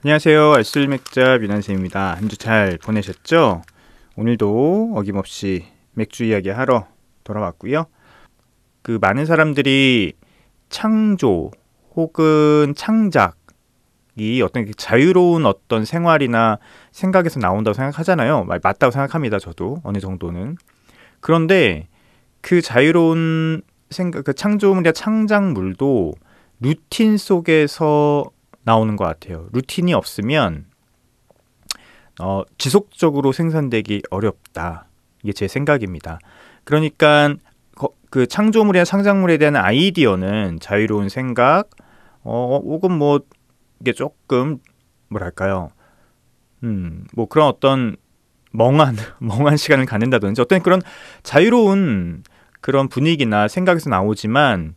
안녕하세요. 알쓸맥자 민한쌤입니다. 한 주 잘 보내셨죠? 오늘도 어김없이 맥주 이야기 하러 돌아왔고요. 많은 사람들이 창조 혹은 창작이 어떤 자유로운 어떤 생활이나 생각에서 나온다고 생각하잖아요. 맞다고 생각합니다. 저도 어느 정도는. 그런데 그 자유로운 생각, 그 창조물이나 창작물도 루틴 속에서 나오는 것 같아요. 루틴이 없으면 지속적으로 생산되기 어렵다. 이게 제 생각입니다. 그러니까 그 창조물이나 창작물에 대한 아이디어는 자유로운 생각, 혹은 뭐 이게 조금 뭐랄까요, 뭐 그런 어떤 멍한 시간을 갖는다든지 어떤 그런 자유로운 그런 분위기나 생각에서 나오지만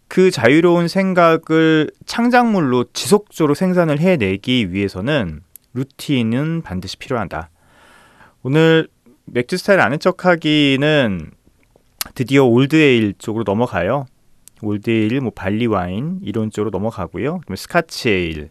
그 자유로운 생각을 창작물로 지속적으로 생산을 해내기 위해서는 루틴은 반드시 필요하다. 오늘 맥주 스타일 아는 척하기는 드디어 올드에일 쪽으로 넘어가요. 올드에일, 뭐 발리 와인 이런 쪽으로 넘어가고요. 스카치 에일,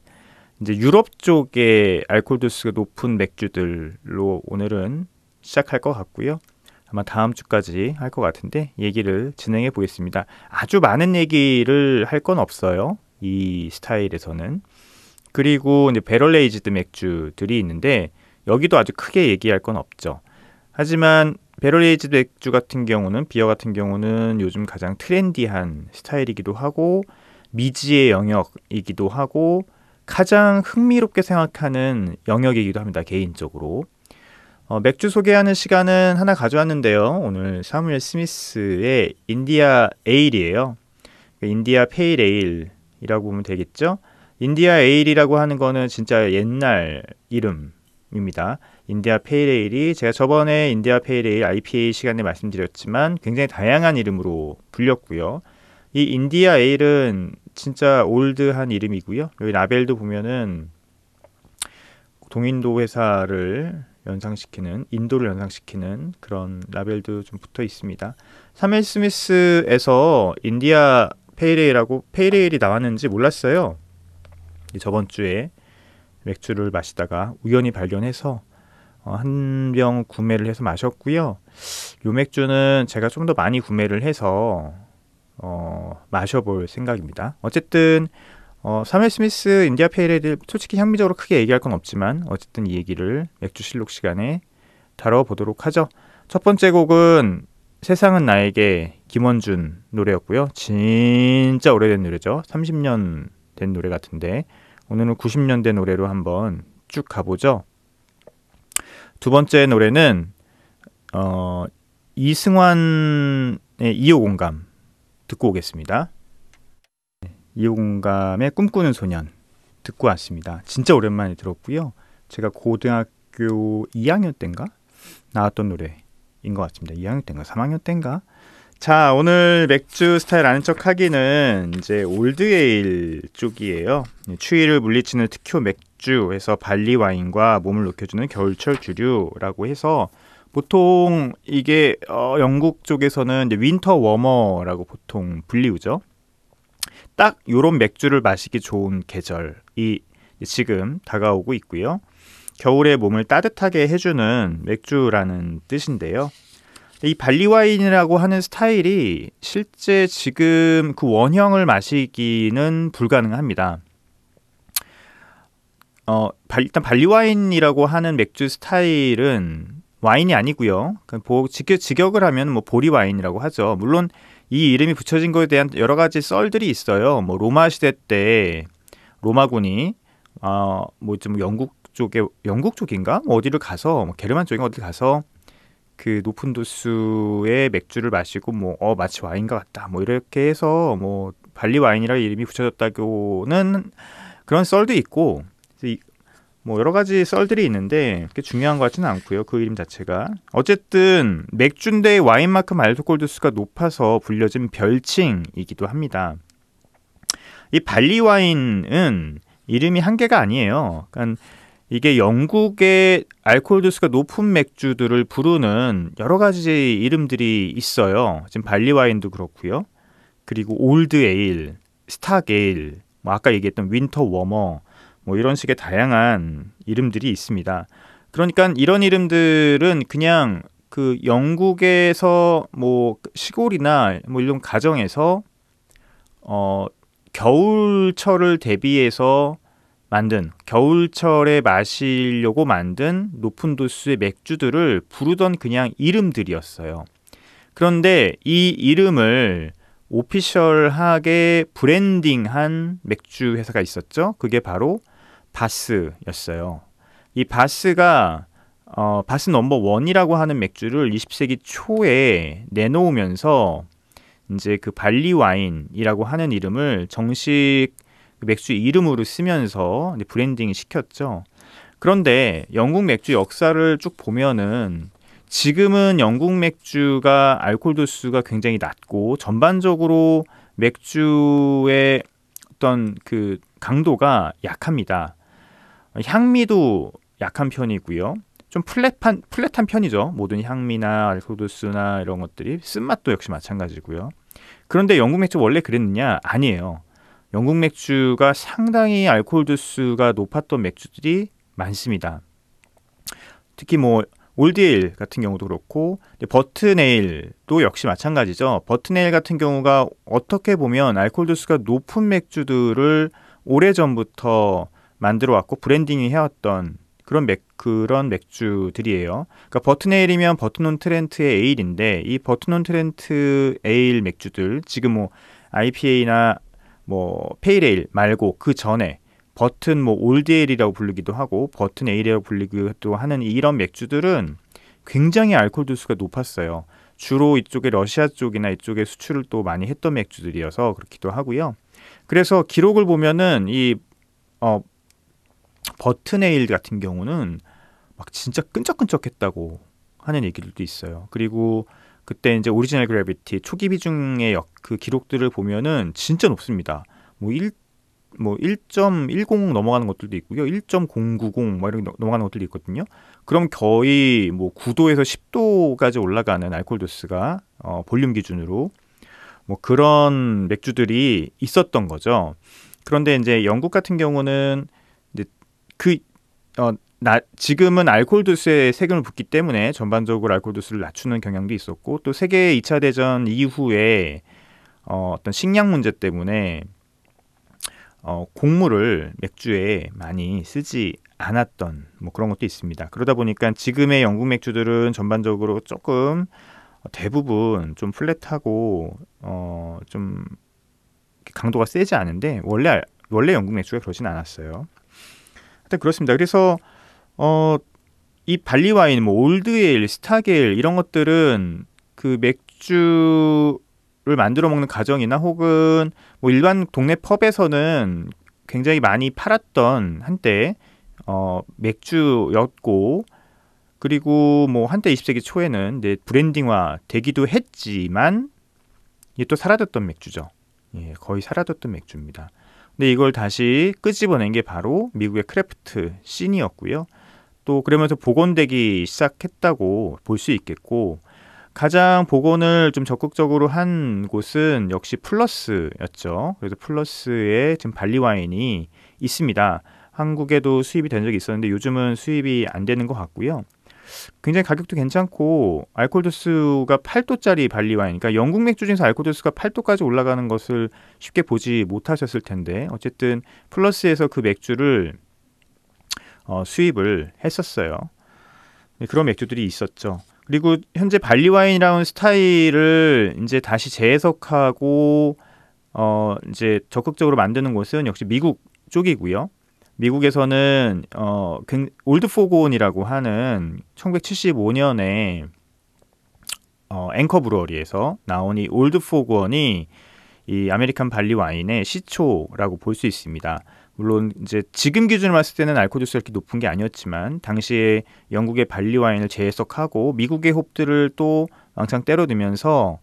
이제 유럽 쪽의 알코올 도수가 높은 맥주들로 오늘은 시작할 것 같고요. 아마 다음 주까지 할 것 같은데 얘기를 진행해 보겠습니다. 아주 많은 얘기를 할 건 없어요. 이 스타일에서는. 그리고 이제 배럴 에이지드 맥주들이 있는데 여기도 아주 크게 얘기할 건 없죠. 하지만 배럴 에이지드 맥주 같은 경우는, 비어 같은 경우는 요즘 가장 트렌디한 스타일이기도 하고 미지의 영역이기도 하고 가장 흥미롭게 생각하는 영역이기도 합니다. 개인적으로. 맥주 소개하는 시간은 하나 가져왔는데요. 오늘 사무엘 스미스의 인디아 에일이에요. 인디아 페일 에일이라고 보면 되겠죠. 인디아 에일이라고 하는 거는 진짜 옛날 이름입니다. 인디아 페일 에일이 제가 저번에 인디아 페일 에일 IPA 시간에 말씀드렸지만 굉장히 다양한 이름으로 불렸고요. 이 인디아 에일은 진짜 올드한 이름이고요. 여기 라벨도 보면은 동인도 회사를 인도를 연상시키는 그런 라벨도 좀 붙어 있습니다. 사무엘 스미스에서 인디아 페일에일하고 페일에일이 나왔는지 몰랐어요. 저번 주에 맥주를 마시다가 우연히 발견해서 한 병 구매를 해서 마셨고요. 이 맥주는 제가 좀 더 많이 구매를 해서 마셔볼 생각입니다. 어쨌든 사무엘 스미스 인디아 페일에일 솔직히 향미적으로 크게 얘기할 건 없지만 어쨌든 이 얘기를 맥주실록 시간에 다뤄보도록 하죠. 첫 번째 곡은 세상은 나에게, 김원준 노래였고요. 진짜 오래된 노래죠. 30년 된 노래 같은데 오늘은 90년대 노래로 한번 쭉 가보죠. 두 번째 노래는 이승환의 2호 공감 듣고 오겠습니다. 2호 공감의 꿈꾸는 소년 듣고 왔습니다. 진짜 오랜만에 들었고요. 제가 고등학교 2학년 때인가 나왔던 노래인 것 같습니다. 2학년 때인가 3학년 때인가. 자, 오늘 맥주 스타일 아는 척 하기는 이제 올드에일 쪽이에요. 추위를 물리치는 특효 맥주에서 발리 와인과 몸을 녹여주는 겨울철 주류라고 해서 보통 이게 영국 쪽에서는 이제 윈터 워머라고 보통 불리우죠. 딱 요런 맥주를 마시기 좋은 계절이 지금 다가오고 있고요. 겨울에 몸을 따뜻하게 해주는 맥주라는 뜻인데요. 이 발리 와인이라고 하는 스타일이 실제 지금 그 원형을 마시기는 불가능합니다. 일단 발리 와인이라고 하는 맥주 스타일은 와인이 아니고요. 직역을 하면 뭐 보리 와인이라고 하죠. 물론 이 이름이 붙여진 것에 대한 여러 가지 썰들이 있어요. 뭐 로마 시대 때 로마군이 영국 쪽인가? 뭐 어디를 가서 게르만 쪽인가 어디 가서 그 높은 도수의 맥주를 마시고 마치 와인과 같다. 뭐 이렇게 해서 뭐 발리 와인이라는 이름이 붙여졌다고는 그런 썰도 있고 뭐 여러 가지 썰들이 있는데 그게 중요한 것 같지는 않고요. 그 이름 자체가. 어쨌든 맥주인데 와인만큼 알코올 도수가 높아서 불려진 별칭이기도 합니다. 이 발리 와인은 이름이 한 개가 아니에요. 그러니까 이게 영국의 알코올 도수가 높은 맥주들을 부르는 여러 가지 이름들이 있어요. 지금 발리 와인도 그렇고요. 그리고 올드 에일, 스탁 에일, 아까 얘기했던 윈터 워머, 뭐 이런 식의 다양한 이름들이 있습니다. 그러니까 이런 이름들은 그냥 그 영국에서 뭐 시골이나 뭐 이런 가정에서 겨울철을 대비해서 만든, 겨울철에 마시려고 만든 높은 도수의 맥주들을 부르던 그냥 이름들이었어요. 그런데 이 이름을 오피셜하게 브랜딩한 맥주 회사가 있었죠. 그게 바로 바스였어요. 이 바스가 바스 넘버 원이라고 하는 맥주를 20세기 초에 내놓으면서 이제 그 발리 와인이라고 하는 이름을 정식 맥주 이름으로 쓰면서 브랜딩 시켰죠. 그런데 영국 맥주 역사를 쭉 보면은 지금은 영국 맥주가 알코올 도수가 굉장히 낮고 전반적으로 맥주의 어떤 그 강도가 약합니다. 향미도 약한 편이고요. 좀 플랫한 편이죠. 모든 향미나 알코올 도수나 이런 것들이, 쓴맛도 역시 마찬가지고요. 그런데 영국 맥주 원래 그랬느냐? 아니에요. 영국 맥주가 상당히 알코올 도수가 높았던 맥주들이 많습니다. 특히 뭐 올드에일 같은 경우도 그렇고, 버튼에일도 역시 마찬가지죠. 버튼에일 같은 경우가 어떻게 보면 알코올 도수가 높은 맥주들을 오래전부터 만들어 왔고 브랜딩이 해왔던 그런 맥주들이에요. 그러니까 버튼에일이면 버튼온트렌트의 에일인데, 이 버튼온트렌트 에일 맥주들, 지금 뭐 IPA나 뭐 페일에일 말고 그 전에 버튼 뭐 올드에일이라고 부르기도 하고 버튼 에일이라고 불리기도 하는 이런 맥주들은 굉장히 알코올 도수가 높았어요. 주로 이쪽에 러시아 쪽이나 이쪽에 수출을 또 많이 했던 맥주들이어서 그렇기도 하고요. 그래서 기록을 보면은 이 버튼 에일 같은 경우는 막 진짜 끈적끈적했다고 하는 얘기들도 있어요. 그리고 그때 이제 오리지널 그래비티 초기 비중의 그 기록들을 보면은 진짜 높습니다. 뭐 1.10 넘어가는 것들도 있고요. 1.090 뭐 이렇게 넘어가는 것들도 있거든요. 그럼 거의 뭐 9도에서 10도까지 올라가는 알코올 도수가 볼륨 기준으로 뭐 그런 맥주들이 있었던 거죠. 그런데 이제 영국 같은 경우는 이제 지금은 알코올 도수에 세금을 붓기 때문에 전반적으로 알코올 도수를 낮추는 경향도 있었고, 또 세계 2차 대전 이후에 어떤 식량 문제 때문에 곡물을 맥주에 많이 쓰지 않았던 뭐 그런 것도 있습니다. 그러다 보니까 지금의 영국 맥주들은 전반적으로 조금 대부분 좀 플랫하고 좀 강도가 세지 않은데 원래 영국 맥주가 그러진 않았어요. 하여튼 그렇습니다. 그래서 이 발리 와인, 뭐 올드에일, 스타게일 이런 것들은 그 맥주를 만들어 먹는 가정이나 혹은 뭐 일반 동네 펍에서는 굉장히 많이 팔았던 한때 맥주였고, 그리고 뭐 한때 20세기 초에는 이제 브랜딩화 되기도 했지만 이게 또 사라졌던 맥주죠. 예, 거의 사라졌던 맥주입니다. 근데 이걸 다시 끄집어낸 게 바로 미국의 크래프트 씬이었고요. 또 그러면서 복원되기 시작했다고 볼 수 있겠고, 가장 복원을 좀 적극적으로 한 곳은 역시 플러스였죠. 그래서 플러스에 지금 발리 와인이 있습니다. 한국에도 수입이 된 적이 있었는데 요즘은 수입이 안 되는 것 같고요. 굉장히 가격도 괜찮고, 알코올 도수가 8도짜리 발리 와인, 그러니까 영국 맥주 중에서 알코올 도수가 8도까지 올라가는 것을 쉽게 보지 못하셨을 텐데, 어쨌든 플러스에서 그 맥주를 수입을 했었어요. 그런 맥주들이 있었죠. 그리고 현재 발리 와인이라는 스타일을 이제 다시 재해석하고 이제 적극적으로 만드는 곳은 역시 미국 쪽이고요. 미국에서는 올드 포그온이라고 하는 1975년에 앵커 브루어리에서 나온 이 올드 포그온이 이 아메리칸 발리 와인의 시초라고 볼 수 있습니다. 물론 이제 지금 기준으로 봤을 때는 알코올 도수가 이렇게 높은 게 아니었지만 당시에 영국의 발리 와인을 재해석하고 미국의 홉들을 또 왕창 때려 넣으면서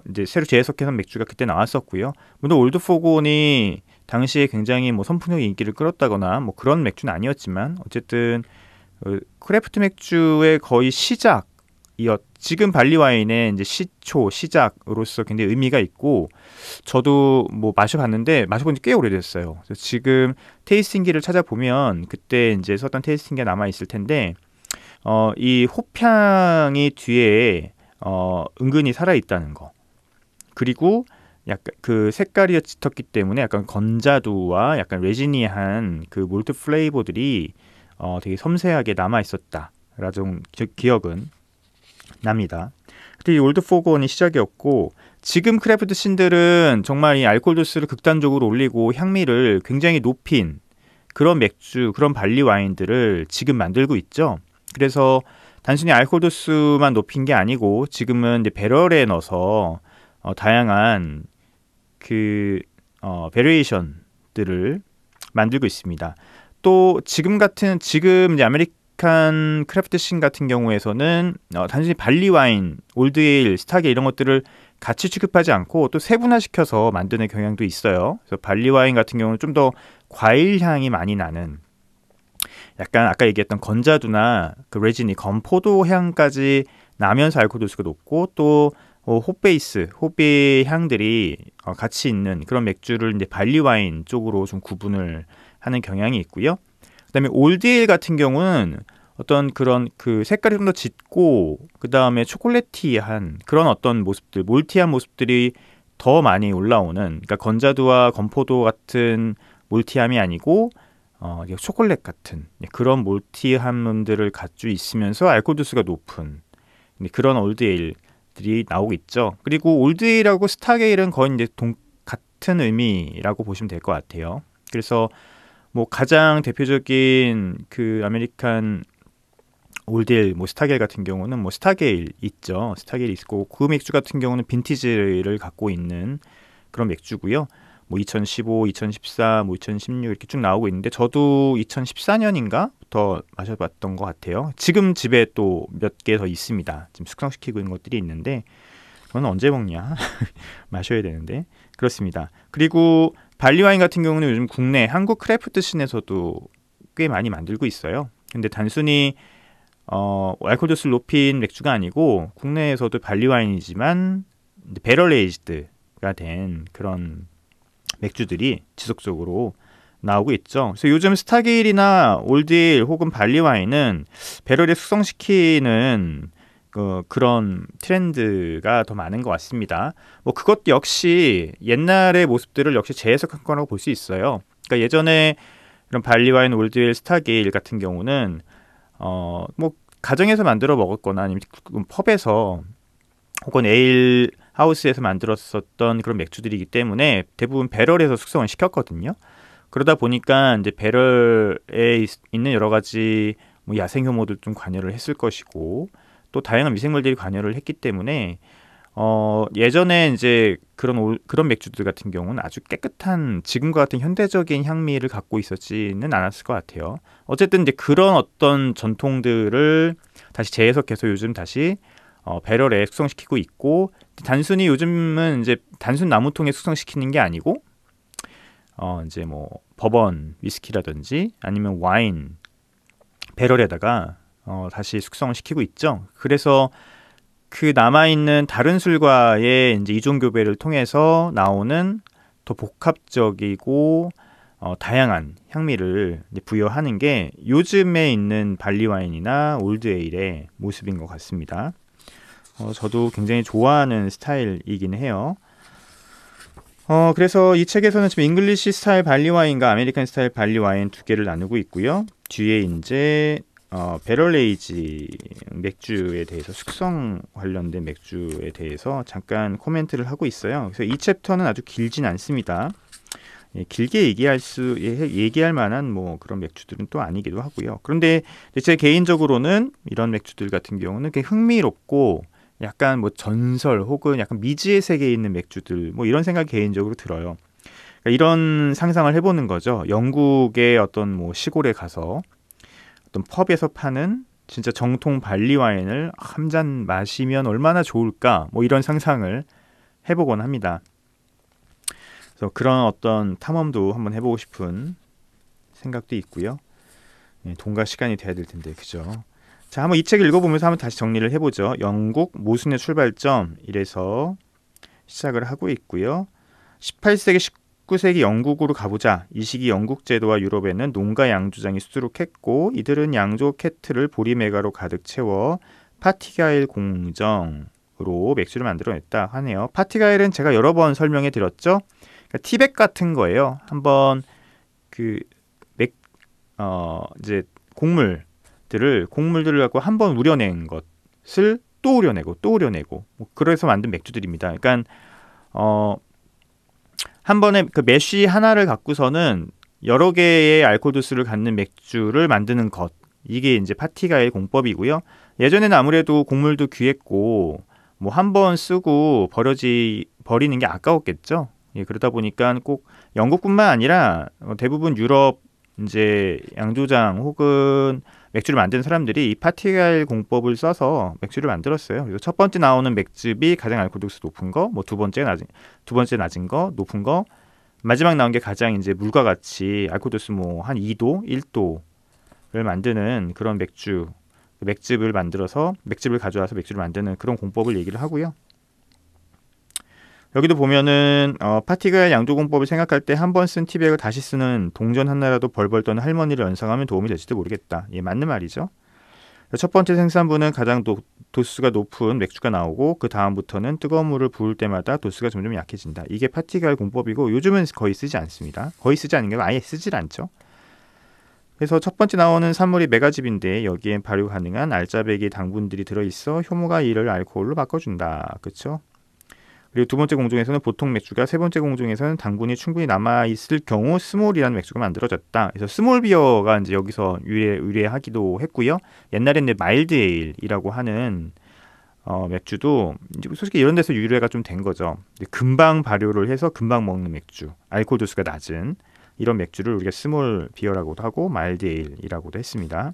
이제 새로 재해석해서 맥주가 그때 나왔었고요. 물론 올드 포그온이 당시에 굉장히 뭐 선풍적인 인기를 끌었다거나 뭐 그런 맥주는 아니었지만 어쨌든 크래프트 맥주의 거의 시작, 지금 발리 와인의 이제 시초 시작으로서 굉장히 의미가 있고 저도 뭐 마셔봤는데 마셔본 지 꽤 오래됐어요. 그래서 지금 테이스팅기를 찾아보면 그때 이제 썼던 테이스팅기가 남아 있을 텐데 이 호향이 뒤에 은근히 살아 있다는 거. 그리고 약간 그 색깔이 짙었기 때문에 약간 건자두와 약간 레지니한 그 몰트 플레이버들이 되게 섬세하게 남아 있었다라는 기억은 납니다. 그때 이 올드 포그원이 시작이었고 지금 크래프트 씬들은 정말 이 알코올 도수를 극단적으로 올리고 향미를 굉장히 높인 그런 맥주, 그런 발리 와인들을 지금 만들고 있죠. 그래서 단순히 알코올 도수만 높인 게 아니고 지금은 이제 배럴에 넣어서 다양한 그 베리에이션들을 만들고 있습니다. 또 지금 이제 아메리칸 크래프트 씬 같은 경우에서는 단순히 발리 와인, 올드 에일, 스타게 이런 것들을 같이 취급하지 않고 또 세분화시켜서 만드는 경향도 있어요. 그래서 발리 와인 같은 경우는 좀 더 과일 향이 많이 나는 약간 아까 얘기했던 건자두나 그 레지니, 건포도 향까지 나면서 알코올 도수가 높고 또 호베 향들이 같이 있는 그런 맥주를 이제 발리 와인 쪽으로 좀 구분을 하는 경향이 있고요. 그다음에 올드에일 같은 경우는 어떤 그런 그 색깔이 좀 더 짙고 그 다음에 초콜릿티한 그런 어떤 모습들, 몰티한 모습들이 더 많이 올라오는, 그러니까 건자두와 건포도 같은 몰티함이 아니고 초콜릿 같은 그런 몰티함들을 갖고 있으면서 알코올 도수가 높은 그런 올드에일들이 나오고 있죠. 그리고 올드에일하고 스타게일은 거의 이제 같은 의미라고 보시면 될 것 같아요. 그래서 뭐 가장 대표적인 그 아메리칸 올드에일, 뭐 스타게일 같은 경우는 뭐 스타게일 있죠. 스타게일 있고 그 맥주 같은 경우는 빈티지를 갖고 있는 그런 맥주고요. 뭐 2015, 2014, 뭐 2016 이렇게 쭉 나오고 있는데 저도 2014년인가부터 마셔봤던 것 같아요. 지금 집에 또 몇 개 더 있습니다. 지금 숙성시키고 있는 것들이 있는데 그건 언제 먹냐? 마셔야 되는데 그렇습니다. 그리고 발리 와인 같은 경우는 요즘 국내 한국 크래프트 씬에서도 꽤 많이 만들고 있어요. 근데 단순히 알코올 도수를 높인 맥주가 아니고 국내에서도 발리 와인이지만 배럴 에이지드가 된 그런 맥주들이 지속적으로 나오고 있죠. 그래서 요즘 스타게일이나 올드에일 혹은 발리 와인은 배럴에 숙성시키는 그런 트렌드가 더 많은 것 같습니다. 뭐 그것 역시 옛날의 모습들을 역시 재해석한 거라고 볼 수 있어요. 그러니까 예전에 이런 발리 와인, 올드에일, 스타게일 같은 경우는 뭐 가정에서 만들어 먹었거나 아니면 펍에서 혹은 에일 하우스에서 만들었었던 그런 맥주들이기 때문에 대부분 배럴에서 숙성을 시켰거든요. 그러다 보니까 이제 배럴에 있는 여러 가지 뭐 야생 효모도 좀 관여를 했을 것이고 또 다양한 미생물들이 관여를 했기 때문에 예전에 이제 그런 맥주들 같은 경우는 아주 깨끗한 지금과 같은 현대적인 향미를 갖고 있었지는 않았을 것 같아요. 어쨌든 이제 그런 어떤 전통들을 다시 재해석해서 요즘 다시 배럴에 숙성시키고 있고 단순히 요즘은 이제 단순 나무통에 숙성시키는 게 아니고 이제 뭐 버번 위스키라든지 아니면 와인 배럴에다가 다시 숙성을 시키고 있죠. 그래서 그 남아있는 다른 술과의 이제 이종 교배를 통해서 나오는 더 복합적이고 다양한 향미를 이제 부여하는 게 요즘에 있는 발리 와인이나 올드 에일의 모습인 것 같습니다. 저도 굉장히 좋아하는 스타일이긴 해요. 그래서 이 책에서는 지금 잉글리시 스타일 발리 와인과 아메리칸 스타일 발리 와인 두 개를 나누고 있고요. 뒤에 이제 배럴 에이지 맥주에 대해서 숙성 관련된 맥주에 대해서 잠깐 코멘트를 하고 있어요. 그래서 이 챕터는 아주 길진 않습니다. 길게 얘기할 만한 뭐 그런 맥주들은 또 아니기도 하고요. 그런데 제 개인적으로는 이런 맥주들 같은 경우는 꽤 흥미롭고 약간 뭐 전설 혹은 약간 미지의 세계에 있는 맥주들 뭐 이런 생각이 개인적으로 들어요. 그러니까 이런 상상을 해보는 거죠. 영국의 어떤 뭐 시골에 가서 어떤 펍에서 파는 진짜 정통 발리 와인을 한 잔 마시면 얼마나 좋을까 뭐 이런 상상을 해보곤 합니다. 그래서 그런 어떤 탐험도 한번 해보고 싶은 생각도 있고요. 돈과 시간이 돼야 될 텐데 그죠? 자, 한번 이 책을 읽어보면서 한번 다시 정리를 해보죠. 영국 모순의 출발점 이래서 시작을 하고 있고요. 18세기, 19세기 영국으로 가보자. 이 시기 영국 제도와 유럽에는 농가 양조장이 수두룩했고 이들은 양조 캐틀을 보리메가로 가득 채워 파티가일 공정으로 맥주를 만들어냈다 하네요. 파티가일은 제가 여러 번 설명해 드렸죠. 그러니까 티백 같은 거예요. 한번 이제 곡물들을 갖고 한번 우려낸 것을 또 우려내고 뭐 그래서 만든 맥주들입니다. 그러니까 한 번에 그 매쉬 하나를 갖고서는 여러 개의 알코올 도수를 갖는 맥주를 만드는 것, 이게 이제 파티가일 공법이고요. 예전에는 아무래도 곡물도 귀했고 뭐 한 번 쓰고 버리는 게 아까웠겠죠. 예, 그러다 보니까 꼭 영국뿐만 아니라 대부분 유럽 이제 양조장 혹은 맥주를 만드는 사람들이 이 파티가일 공법을 써서 맥주를 만들었어요. 그래서 첫 번째 나오는 맥즙이 가장 알코올 도수 높은 거, 뭐 두 번째 낮은 거, 높은 거, 마지막 나온 게 가장 이제 물과 같이 알코올 도수 뭐 한 2도, 1도를 만드는 그런 맥즙을 가져와서 맥주를 만드는 그런 공법을 얘기를 하고요. 여기도 보면은 파티가일 양조 공법을 생각할 때 한 번 쓴 티백을 다시 쓰는 동전 하나라도 벌벌 떠는 할머니를 연상하면 도움이 될지도 모르겠다. 예, 맞는 말이죠. 첫 번째 생산부는 가장 도수가 높은 맥주가 나오고 그 다음부터는 뜨거운 물을 부을 때마다 도수가 점점 약해진다. 이게 파티가일 공법이고 요즘은 거의 쓰지 않습니다. 거의 쓰지 않는 게 아예 쓰질 않죠. 그래서 첫 번째 나오는 산물이 메가즙인데 여기엔 발효 가능한 알짜배기 당분들이 들어있어 효모가 이를 알코올로 바꿔준다. 그렇죠? 그리고 두 번째 공정에서는 보통 맥주가, 세 번째 공정에서는 당분이 충분히 남아있을 경우 스몰이라는 맥주가 만들어졌다. 그래서 스몰 비어가 이제 여기서 유래하기도 했고요. 옛날에는 마일드 에일이라고 하는 맥주도 솔직히 이런 데서 유래가 좀 된 거죠. 금방 발효를 해서 금방 먹는 맥주, 알코올 도수가 낮은 이런 맥주를 우리가 스몰 비어라고도 하고 마일드 에일이라고도 했습니다.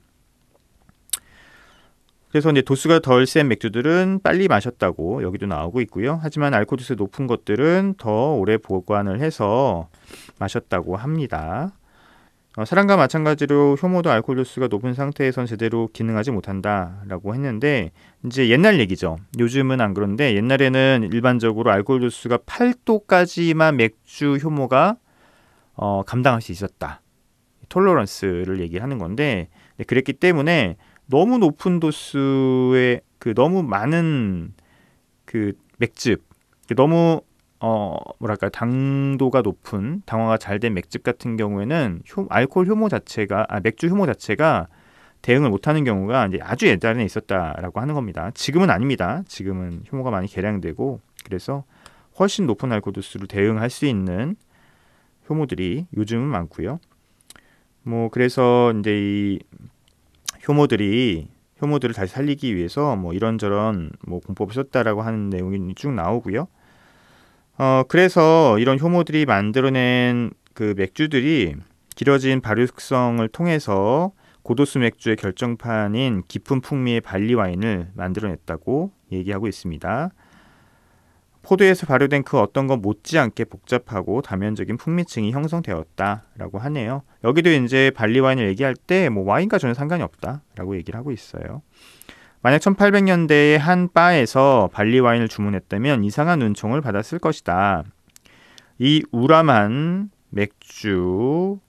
그래서 이제 도수가 덜 센 맥주들은 빨리 마셨다고 여기도 나오고 있고요. 하지만 알코올 도수 높은 것들은 더 오래 보관을 해서 마셨다고 합니다. 사람과 마찬가지로 효모도 알코올 도수가 높은 상태에선 제대로 기능하지 못한다라고 했는데 이제 옛날 얘기죠. 요즘은 안 그런데 옛날에는 일반적으로 알코올 도수가 8도까지만 맥주 효모가 감당할 수 있었다. 톨러런스를 얘기하는 건데 그랬기 때문에 너무 높은 도수의 너무 많은 맥즙, 너무 뭐랄까 당도가 높은 당화가 잘 된 맥즙 같은 경우에는 맥주 효모 자체가 대응을 못하는 경우가 이제 아주 옛날에 있었다라고 하는 겁니다. 지금은 아닙니다. 지금은 효모가 많이 개량되고 그래서 훨씬 높은 알코올 도수를 대응할 수 있는 효모들이 요즘은 많고요. 뭐 그래서 이제 이 효모들을 다시 살리기 위해서 뭐 이런저런 뭐 공법을 썼다라고 하는 내용이 쭉 나오고요. 그래서 이런 효모들이 만들어낸 그 맥주들이 길어진 발효 숙성을 통해서 고도수 맥주의 결정판인 깊은 풍미의 발리 와인을 만들어냈다고 얘기하고 있습니다. 포도에서 발효된 그 어떤 것 못지않게 복잡하고 다면적인 풍미층이 형성되었다라고 하네요. 여기도 이제 발리 와인을 얘기할 때 뭐 와인과 전혀 상관이 없다라고 얘기를 하고 있어요. 만약 1800년대에 한 바에서 발리 와인을 주문했다면 이상한 은총을 받았을 것이다. 이 우람한 맥주는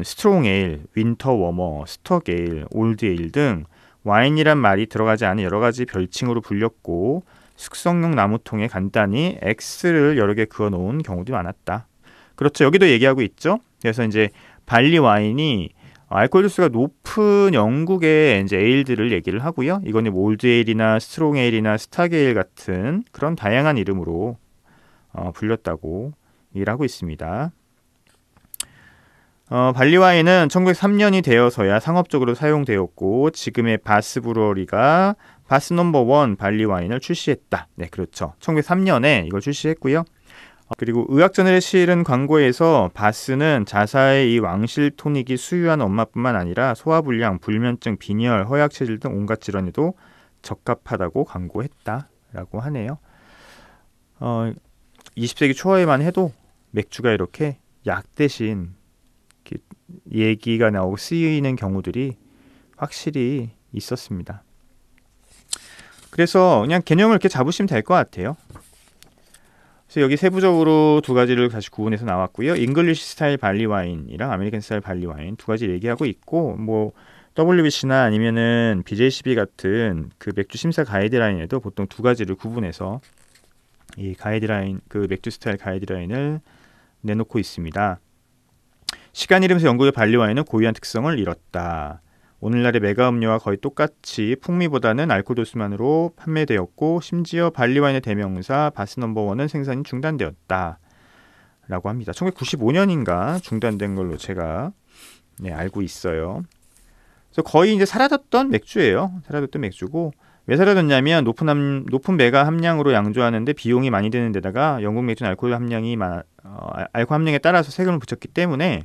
스트롱 에일, 윈터 워머, 스톡 에일, 올드 에일 등 와인이란 말이 들어가지 않은 여러 가지 별칭으로 불렸고 숙성용 나무통에 간단히 X를 여러 개 그어 놓은 경우도 많았다. 그렇죠. 여기도 얘기하고 있죠. 그래서 이제 발리 와인이 알코올 도수가 높은 영국의 이제 에일들을 얘기를 하고요. 이거는 올드 에일이나 스트롱 에일이나 스탁 에일 같은 그런 다양한 이름으로 불렸다고 얘기를 하고 있습니다. 발리 와인은 1903년이 되어서야 상업적으로 사용되었고 지금의 바스 브루어리가 바스 넘버 1 발리 와인을 출시했다. 네, 그렇죠. 1903년에 이걸 출시했고요. 그리고 의학저널에 실은 광고에서 바스는 자사의 이 왕실 토닉이 수유한 엄마뿐만 아니라 소화불량, 불면증, 빈혈, 허약체질 등 온갖 질환에도 적합하다고 광고했다라고 하네요. 20세기 초에만 해도 맥주가 이렇게 약 대신 얘기가 나오고 쓰이는 경우들이 확실히 있었습니다. 그래서 그냥 개념을 이렇게 잡으시면 될 것 같아요. 그래서 여기 세부적으로 두 가지를 다시 구분해서 나왔고요. 잉글리시 스타일 발리 와인이랑 아메리칸 스타일 발리 와인 두 가지 얘기하고 있고, 뭐 WBC나 아니면은 BJCP 같은 그 맥주 심사 가이드라인에도 보통 두 가지를 구분해서 이 가이드라인, 그 맥주 스타일 가이드라인을 내놓고 있습니다. 시간이 흐르면서 영국의 발리 와인은 고유한 특성을 잃었다. 오늘날의 메가 음료와 거의 똑같이 풍미보다는 알코올 도수만으로 판매되었고, 심지어 발리 와인의 대명사 바스 넘버원은 생산이 중단되었다 라고 합니다. 1995년인가 중단된 걸로 제가 알고 있어요. 그래서 거의 이제 사라졌던 맥주예요. 사라졌던 맥주고, 왜 사라졌냐면 높은 메가 함량으로 양조하는데 비용이 많이 드는 데다가 영국 맥주는 알코올 함량에 따라서 세금을 붙였기 때문에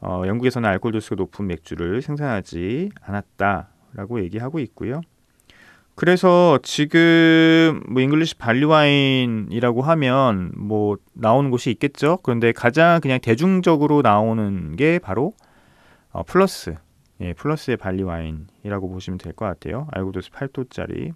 영국에서는 알코올 도수가 높은 맥주를 생산하지 않았다라고 얘기하고 있고요. 그래서 지금 뭐 잉글리시 발리 와인이라고 하면 뭐 나오는 곳이 있겠죠. 그런데 가장 그냥 대중적으로 나오는 게 바로 플러스, 플러스의 발리 와인이라고 보시면 될 것 같아요. 알코올 도수 8도짜리.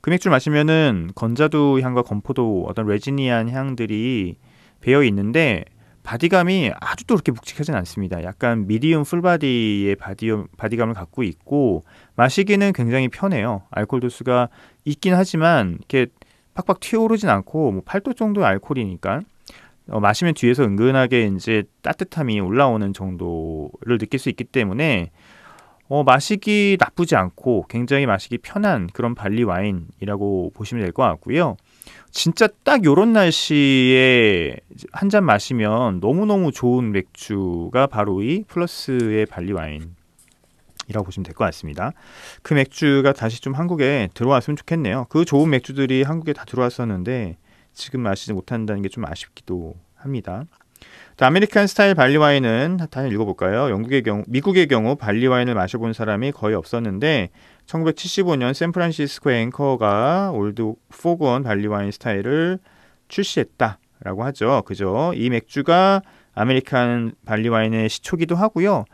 그 맥주를 마시면은 건자두 향과 건포도 어떤 레지니한 향들이 배어 있는데 바디감이 아주 또 그렇게 묵직하진 않습니다. 약간 미디움 풀바디의 바디감을 갖고 있고, 마시기는 굉장히 편해요. 알코올 도수가 있긴 하지만 이렇게 팍팍 튀어오르진 않고, 뭐 8도 정도의 알코올이니까 마시면 뒤에서 은근하게 이제 따뜻함이 올라오는 정도를 느낄 수 있기 때문에 마시기 나쁘지 않고 굉장히 마시기 편한 그런 발리 와인이라고 보시면 될 것 같고요. 진짜 딱 요런 날씨에 한 잔 마시면 너무너무 좋은 맥주가 바로 이 플러스의 발리 와인이라고 보시면 될 것 같습니다. 그 맥주가 다시 좀 한국에 들어왔으면 좋겠네요. 그 좋은 맥주들이 한국에 다 들어왔었는데 지금 마시지 못한다는 게 좀 아쉽기도 합니다. 아메리칸 스타일 발리 와인은 다시 읽어볼까요? 미국의 경우 발리 와인을 마셔본 사람이 거의 없었는데 1975년 샌프란시스코 앵커가 올드 포그원 발리 와인 스타일을 출시했다라고 하죠. 그죠? 이 맥주가 아메리칸 발리 와인의 시초기도 하고요.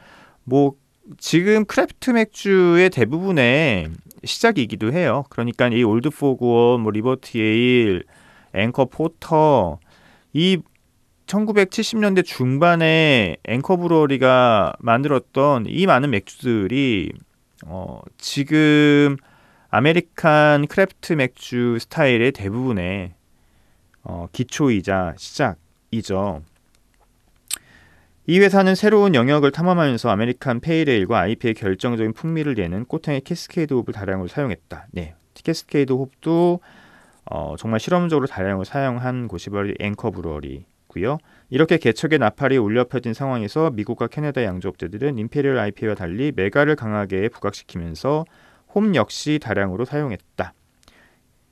뭐 지금 크래프트 맥주의 대부분의 시작이기도 해요. 그러니까 이 올드 포그원, 뭐 리버티 에일, 앵커 포터, 이 1970년대 중반에 앵커 브루어리가 만들었던 이 많은 맥주들이 지금 아메리칸 크래프트 맥주 스타일의 대부분의 기초이자 시작이죠. 이 회사는 새로운 영역을 탐험하면서 아메리칸 페일에일과 IPA의 결정적인 풍미를 내는 꽃향의 캐스케이드 홉을 다량으로 사용했다. 네, 캐스케이드 홉도 정말 실험적으로 다량으로 사용한 곳이 바로 앵커 브루어리고요. 이렇게 개척의 나팔이 울려 퍼진 상황에서 미국과 캐나다 양조업체들은 임페리얼 IPA와 달리 메가를 강하게 부각시키면서 홈 역시 다량으로 사용했다.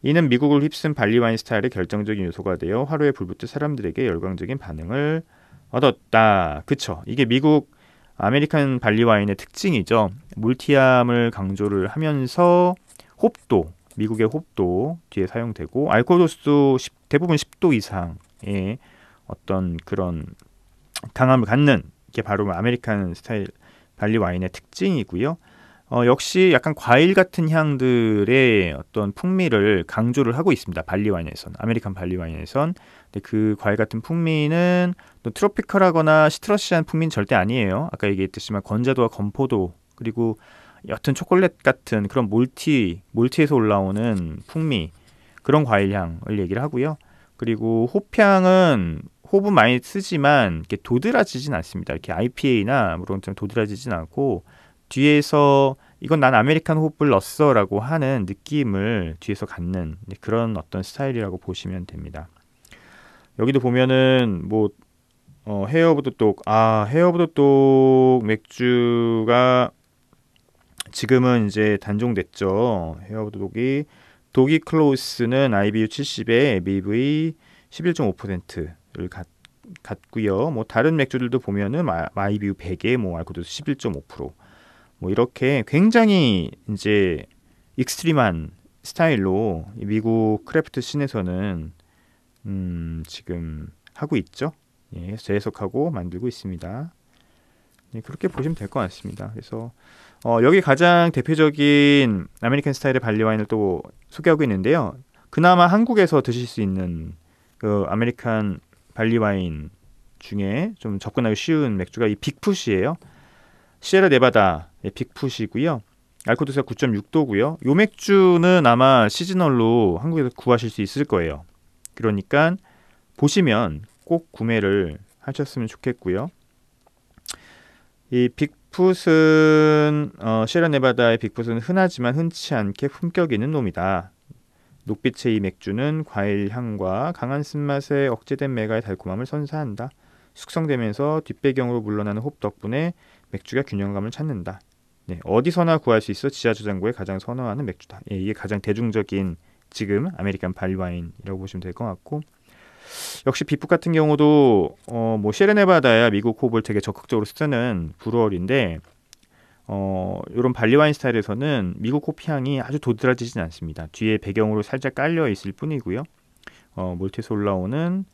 이는 미국을 휩쓴 발리 와인 스타일의 결정적인 요소가 되어 화로에 불붙은 사람들에게 열광적인 반응을 얻었다. 그쵸? 이게 미국 아메리칸 발리 와인의 특징이죠. 몰티함을 강조를 하면서 홉도, 미국의 홉도 뒤에 사용되고 알코올 도수도 대부분 10도 이상의 어떤 그런 강함을 갖는 게 바로 아메리칸 스타일 발리 와인의 특징이고요. 역시 약간 과일 같은 향들의 어떤 풍미를 강조를 하고 있습니다. 발리 와인에선, 아메리칸 발리 와인에선. 근데 그 과일 같은 풍미는 또 트로피컬하거나 시트러시한 풍미는 절대 아니에요. 아까 얘기했듯이만 건자도와 건포도, 그리고 옅은 초콜릿 같은 그런 몰티에서 올라오는 풍미, 그런 과일 향을 얘기를 하고요. 그리고 홉향은 홉은 많이 쓰지만 이렇게 도드라지진 않습니다. 이렇게 IPA나 그런 좀 도드라지진 않고 뒤에서 이건 난 아메리칸 홉을 넣었어라고 하는 느낌을 뒤에서 갖는 그런 어떤 스타일이라고 보시면 됩니다. 여기도 보면은 뭐 헤어 오브 더 독, 헤어 오브 더 독 맥주가 지금은 이제 단종됐죠. 헤어 오브 더 독이 클로스는 IBU 70에 ABV 11.5%를 갖고요. 뭐 다른 맥주들도 보면은 IBU 100에 뭐 알코올 도수 11.5%. 뭐 이렇게 굉장히 이제 익스트림한 스타일로 미국 크래프트 씬에서는 지금 하고 있죠. 예, 재해석하고 만들고 있습니다. 네, 그렇게 보시면 될 것 같습니다. 그래서 여기 가장 대표적인 아메리칸 스타일의 발리 와인을 또 소개하고 있는데요. 그나마 한국에서 드실 수 있는 그 아메리칸 발리 와인 중에 좀 접근하기 쉬운 맥주가 이 빅풋이에요. 시에라 네바다의 빅풋이고요. 알코올 도수가 9.6도고요. 요 맥주는 아마 시즈널로 한국에서 구하실 수 있을 거예요. 그러니까 보시면 꼭 구매를 하셨으면 좋겠고요. 이 빅풋은 시에라네바다의 빅풋은 흔하지만 흔치 않게 품격 있는 놈이다. 녹빛의 이 맥주는 과일 향과 강한 쓴맛에 억제된 메가의 달콤함을 선사한다. 숙성되면서 뒷배경으로 물러나는 홉 덕분에 맥주가 균형감을 찾는다. 네, 어디서나 구할 수 있어 지하 저장고에 가장 선호하는 맥주다. 예, 이게 가장 대중적인 지금 아메리칸 발리 와인이라고 보시면 될 것 같고, 역시 빅풋 같은 경우도 뭐 시에라네바다야 미국 홉을 되게 적극적으로 쓰는 브루어리인데 이런 발리 와인 스타일에서는 미국 홉 향이 아주 도드라지진 않습니다. 뒤에 배경으로 살짝 깔려 있을 뿐이고요. 몰트에서 올라오는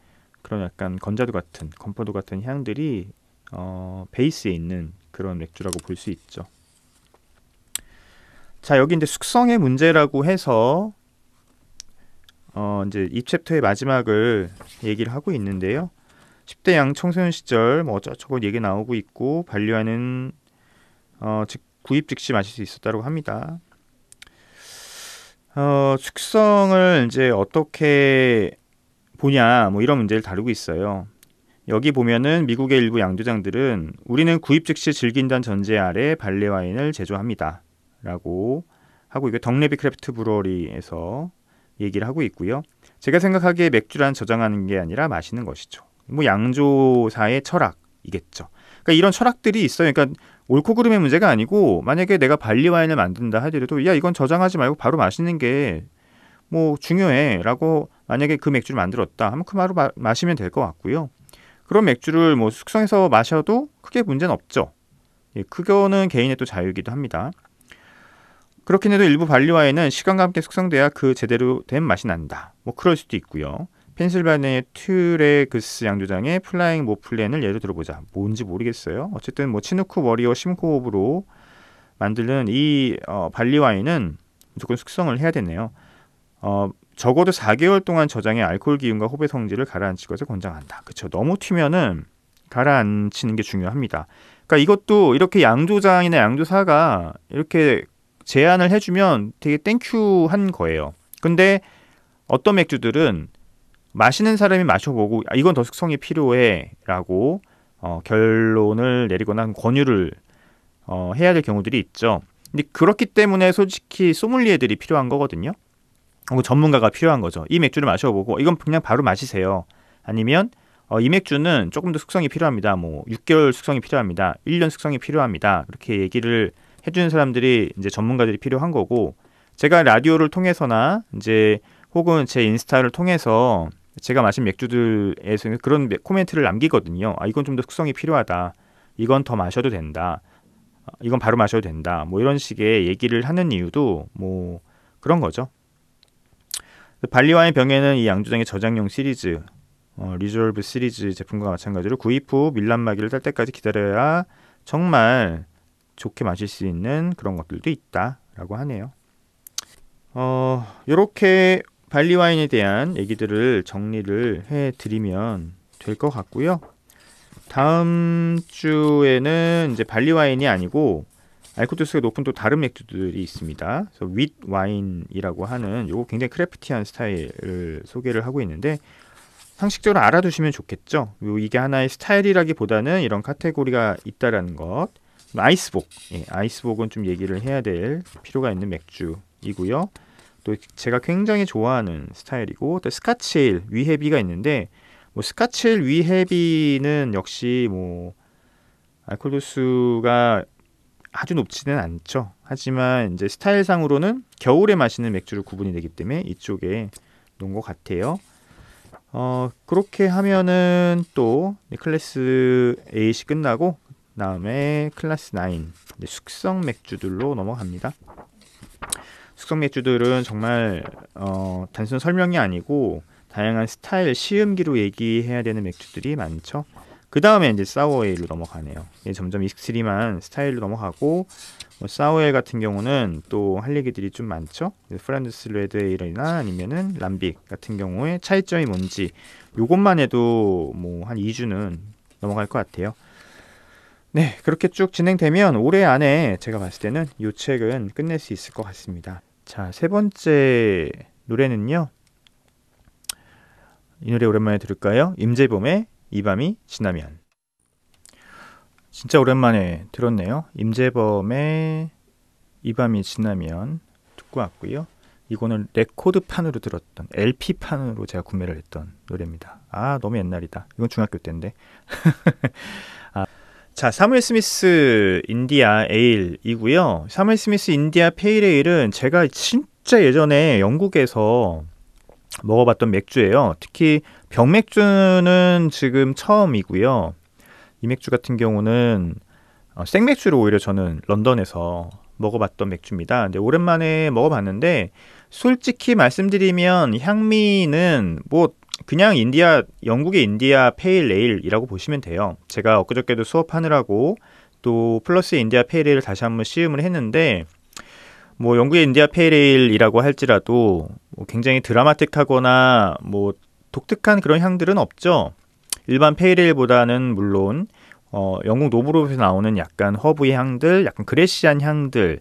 그런 약간 건자도 같은 건포도 같은 향들이 베이스에 있는 그런 맥주라고 볼 수 있죠. 자, 여기 이제 숙성의 문제라고 해서 이제 이 챕터의 마지막을 얘기를 하고 있는데요. 10대 양 청소년 시절 뭐 어쩌고저쩌고 얘기 나오고 있고, 반려하는 구입 즉시 마실 수 있었다고 합니다. 숙성을 이제 어떻게 보냐, 뭐 이런 문제를 다루고 있어요. 여기 보면은 미국의 일부 양조장들은 우리는 구입 즉시 즐긴다는 전제 아래 발레 와인을 제조합니다 라고 하고, 이게 덕레비 크래프트 브루어리에서 얘기를 하고 있고요. 제가 생각하기에 맥주란 저장하는 게 아니라 마시는 것이죠. 뭐 양조사의 철학이겠죠. 그러니까 이런 철학들이 있어요. 그러니까 옳고 그름의 문제가 아니고, 만약에 내가 발리 와인을 만든다 하더라도 야, 이건 저장하지 말고 바로 마시는 게 뭐 중요해라고 만약에 그 맥주를 만들었다 하면 그 바로 마시면 될 것 같고요. 그런 맥주를 뭐 숙성해서 마셔도 크게 문제는 없죠. 예, 그거는 개인의 또 자유이기도 합니다. 그렇긴 해도 일부 발리 와인은 시간과 함께 숙성돼야 그 제대로 된 맛이 난다. 뭐 그럴 수도 있고요. 펜실바니아의 튜레그스 양조장의 플라잉 모플랜을 예로 들어보자. 뭔지 모르겠어요. 어쨌든 뭐 치누쿠 워리어 심코업으로 만드는 이 발리 와인은 무조건 숙성을 해야 되네요. 적어도 4개월 동안 저장해 알코올 기운과 홉의 성질을 가라앉힐 것을 권장한다. 그렇죠. 너무 튀면은 가라앉히는 게 중요합니다. 그러니까 이것도 이렇게 양조장이나 양조사가 이렇게 제안을 해주면 되게 땡큐한 거예요. 근데 어떤 맥주들은 마시는 사람이 마셔보고 이건 더 숙성이 필요해 라고 결론을 내리거나 권유를 해야 될 경우들이 있죠. 근데 그렇기 때문에 솔직히 소믈리에들이 필요한 거거든요. 전문가가 필요한 거죠. 이 맥주를 마셔보고 이건 그냥 바로 마시세요. 아니면 이 맥주는 조금 더 숙성이 필요합니다. 뭐 6개월 숙성이 필요합니다. 1년 숙성이 필요합니다. 그렇게 얘기를 해주는 사람들이 이제 전문가들이 필요한 거고, 제가 라디오를 통해서나 이제 혹은 제 인스타를 통해서 제가 마신 맥주들에서 그런 코멘트를 남기거든요. 이건 좀 더 숙성이 필요하다. 이건 더 마셔도 된다. 이건 바로 마셔도 된다. 뭐 이런 식의 얘기를 하는 이유도 뭐 그런 거죠. 발리 와인 병에는 이 양조장의 저장용 시리즈, 리졸브 시리즈 제품과 마찬가지로 구입 후 밀랍마기를 딸 때까지 기다려야 정말 좋게 마실 수 있는 그런 것들도 있다라고 하네요. 이렇게 발리 와인에 대한 얘기들을 정리를 해드리면 될 것 같고요. 다음 주에는 이제 발리 와인이 아니고 알코올 도수가 높은 또 다른 맥주들이 있습니다. 그래서 윗 와인이라고 하는 요거 굉장히 크래프티한 스타일을 소개를 하고 있는데, 상식적으로 알아두시면 좋겠죠. 이게 하나의 스타일이라기보다는 이런 카테고리가 있다라는 것. 아이스복, 아이스복은 좀 얘기를 해야 될 필요가 있는 맥주이고요. 또 제가 굉장히 좋아하는 스타일이고, 또 스카치에일 위헤비가 있는데, 뭐 스카치에일 위헤비는 역시 뭐 알코올 도수가 아주 높지는 않죠. 하지만 이제 스타일상으로는 겨울에 마시는 맥주를 구분이 되기 때문에 이쪽에 놓은 것 같아요. 그렇게 하면은 또 클래스 8이 끝나고 다음에 클래스 9 숙성 맥주들로 넘어갑니다. 숙성 맥주들은 정말 단순 설명이 아니고 다양한 스타일, 시음기로 얘기해야 되는 맥주들이 많죠. 그 다음에 이제 사워에일로 넘어가네요. 이제 점점 익스트림한 스타일로 넘어가고 뭐 사워에일 같은 경우는 또 할 얘기들이 좀 많죠. 프란드스 레드 에일이나 아니면은 람빅 같은 경우에 차이점이 뭔지 요것만 해도 뭐 한 2주는 넘어갈 것 같아요. 네, 그렇게 쭉 진행되면 올해 안에 제가 봤을 때는 이 책은 끝낼 수 있을 것 같습니다. 자, 세 번째 노래는요. 이 노래 오랜만에 들을까요? 임재범의 이 밤이 지나면. 진짜 오랜만에 들었네요. 임재범의 이 밤이 지나면 듣고 왔고요. 이거는 레코드판으로 들었던 LP판으로 제가 구매를 했던 노래입니다. 아, 너무 옛날이다. 이건 중학교 때인데. 아, 자, 사무엘 스미스 인디아 에일이고요. 사무엘 스미스 인디아 페일 에일은 제가 진짜 예전에 영국에서 먹어봤던 맥주예요. 특히 병맥주는 지금 처음이고요. 이 맥주 같은 경우는 생맥주로 오히려 저는 런던에서 먹어봤던 맥주입니다. 근데 오랜만에 먹어봤는데 솔직히 말씀드리면 향미는 뭐 그냥 영국의 인디아 페일 에일이라고 보시면 돼요. 제가 엊그저께도 수업하느라고 또 플러스 인디아 페일 에일을 다시 한번 시음을 했는데 뭐 영국의 인디아 페일 에일이라고 할지라도 뭐 굉장히 드라마틱하거나 뭐 독특한 그런 향들은 없죠. 일반 페일 에일보다는 물론 영국 노브롭에서 나오는 약간 허브의 향들, 약간 그레시한 향들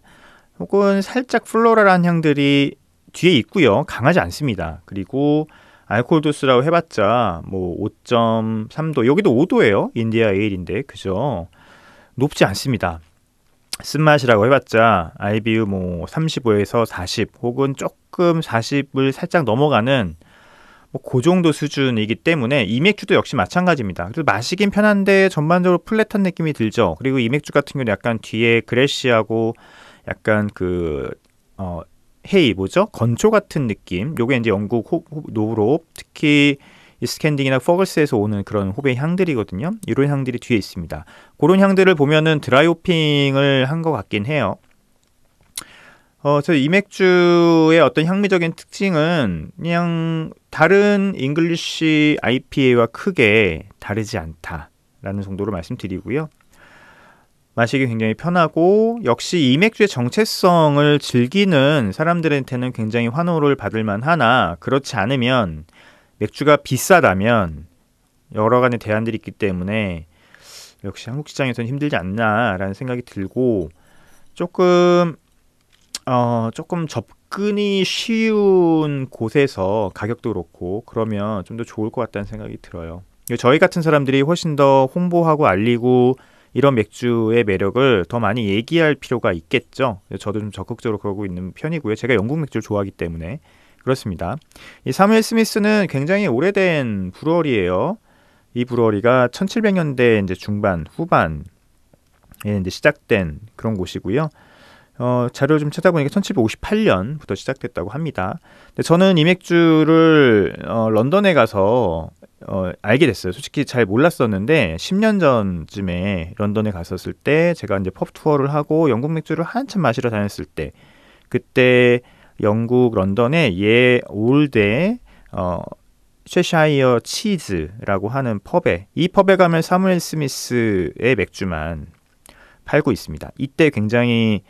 혹은 살짝 플로럴한 향들이 뒤에 있고요. 강하지 않습니다. 그리고 알코올 도수라고 해봤자 뭐 5.3도, 여기도 5도예요. 인디아 에일인데 그죠? 높지 않습니다. 쓴맛이라고 해봤자 IBU 뭐 35에서 40 혹은 조금 40을 살짝 넘어가는 뭐 그 정도 수준이기 때문에 이 맥주도 역시 마찬가지입니다. 그래서 마시긴 편한데 전반적으로 플랫한 느낌이 들죠. 그리고 이 맥주 같은 경우는 약간 뒤에 그래시하고 약간 헤이 뭐죠? 건초 같은 느낌. 요게 이제 영국 노브롭 특히 이 스캔딩이나 퍼글스에서 오는 그런 호배의 향들이거든요. 이런 향들이 뒤에 있습니다. 그런 향들을 보면은 드라이호핑을 한 것 같긴 해요. 저 이 맥주의 어떤 향미적인 특징은 그냥 다른 잉글리쉬 IPA와 크게 다르지 않다라는 정도로 말씀드리고요. 마시기 굉장히 편하고 역시 이 맥주의 정체성을 즐기는 사람들한테는 굉장히 환호를 받을 만하나 그렇지 않으면 맥주가 비싸다면 여러 가지 대안들이 있기 때문에 역시 한국 시장에서는 힘들지 않나라는 생각이 들고 조금 접근이 쉬운 곳에서 가격도 그렇고 그러면 좀 더 좋을 것 같다는 생각이 들어요. 저희 같은 사람들이 훨씬 더 홍보하고 알리고 이런 맥주의 매력을 더 많이 얘기할 필요가 있겠죠. 저도 좀 적극적으로 그러고 있는 편이고요. 제가 영국 맥주를 좋아하기 때문에 그렇습니다. 이 사무엘 스미스는 굉장히 오래된 브루어리예요. 이 브루어리가 1700년대 이제 중반 후반에 이제 시작된 그런 곳이고요. 자료 좀 찾아보니까 1758년부터 시작됐다고 합니다. 근데 저는 이 맥주를 런던에 가서 알게 됐어요. 솔직히 잘 몰랐었는데 10년 전쯤에 런던에 갔었을 때 제가 이제 펍 투어를 하고 영국 맥주를 한참 마시러 다녔을 때 그때 영국 런던에 올드의 셰샤이어 치즈라고 하는 펍에 이 펍에 가면 사무엘 스미스의 맥주만 팔고 있습니다. 이때 굉장히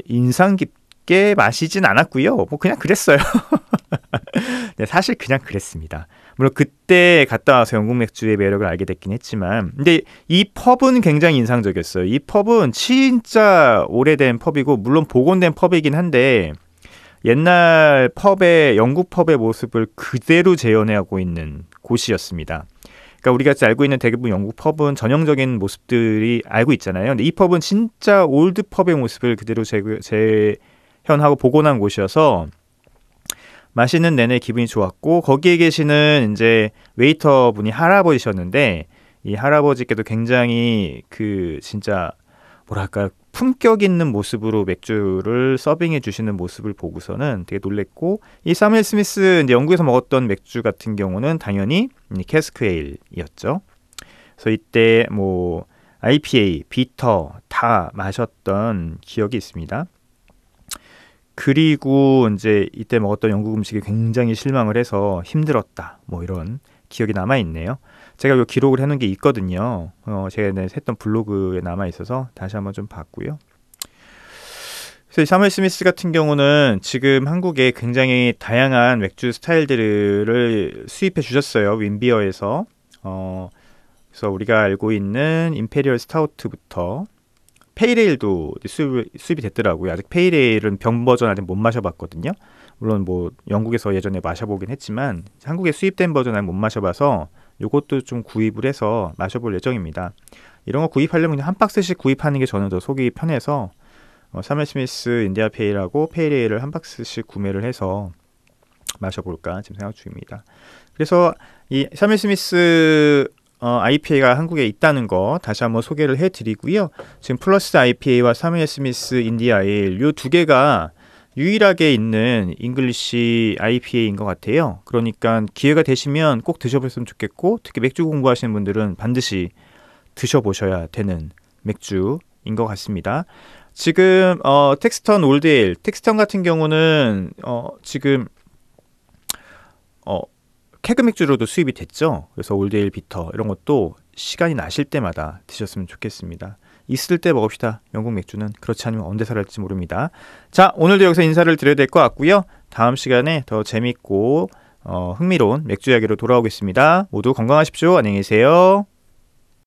인상 깊게 마시진 않았고요. 뭐 그냥 그랬어요. 네, 사실 그냥 그랬습니다. 물론 그때 갔다 와서 영국 맥주의 매력을 알게 됐긴 했지만 근데 이 펍은 굉장히 인상적이었어요. 이 펍은 진짜 오래된 펍이고 물론 복원된 펍이긴 한데 옛날 영국 펍의 모습을 그대로 재현하고 있는 곳이었습니다. 그러니까 우리가 알고 있는 대부분 영국 펍은 전형적인 모습들이 알고 있잖아요. 근데 이 펍은 진짜 올드 펍의 모습을 그대로 재현하고 복원한 곳이어서 마시는 내내 기분이 좋았고 거기에 계시는 이제 웨이터 분이 할아버지셨는데 이 할아버지께도 굉장히 진짜 뭐랄까 품격 있는 모습으로 맥주를 서빙해 주시는 모습을 보고서는 되게 놀랬고 이 사무엘 스미스 이제 영국에서 먹었던 맥주 같은 경우는 당연히 캐스크 에일이었죠. 그래서 이때 뭐 IPA, 비터 다 마셨던 기억이 있습니다. 그리고 이제 이때 먹었던 영국 음식이 굉장히 실망을 해서 힘들었다. 뭐 이런 기억이 남아 있네요. 제가 요 기록을 해놓은 게 있거든요. 제가 했던 블로그에 남아 있어서 다시 한번 좀 봤고요. 그래서 이 사무엘 스미스 같은 경우는 지금 한국에 굉장히 다양한 맥주 스타일들을 수입해 주셨어요. 윈비어에서. 그래서 우리가 알고 있는 임페리얼 스타우트부터 페이레일도 수입이 됐더라고요. 아직 페이레일은 병 버전 아직 못 마셔봤거든요. 물론 뭐 영국에서 예전에 마셔보긴 했지만 한국에 수입된 버전 아직 못 마셔봐서 요것도 좀 구입을 해서 마셔볼 예정입니다. 이런 거 구입하려면 그냥 한 박스씩 구입하는 게 저는 더 속이 편해서 사무엘 스미스 인디아 페일하고 페이레일을 한 박스씩 구매를 해서 마셔볼까 지금 생각 중입니다. 그래서 이 사무엘 스미스 IPA가 한국에 있다는 거 다시 한번 소개를 해드리고요. 지금 플러스 IPA와 사무엘 스미스 인디아 에일 요 두 개가 유일하게 있는 잉글리시 IPA인 것 같아요. 그러니까 기회가 되시면 꼭 드셔보셨으면 좋겠고 특히 맥주 공부하시는 분들은 반드시 드셔보셔야 되는 맥주인 것 같습니다. 지금 텍스턴 올드에일, 텍스턴 같은 경우는 지금 케그 맥주로도 수입이 됐죠. 그래서 올드에일 비터 이런 것도 시간이 나실 때마다 드셨으면 좋겠습니다. 있을 때 먹읍시다. 영국 맥주는. 그렇지 않으면 언제 살할지 모릅니다. 자, 오늘도 여기서 인사를 드려야 될 것 같고요. 다음 시간에 더 재밌고 흥미로운 맥주 이야기로 돌아오겠습니다. 모두 건강하십시오. 안녕히 계세요.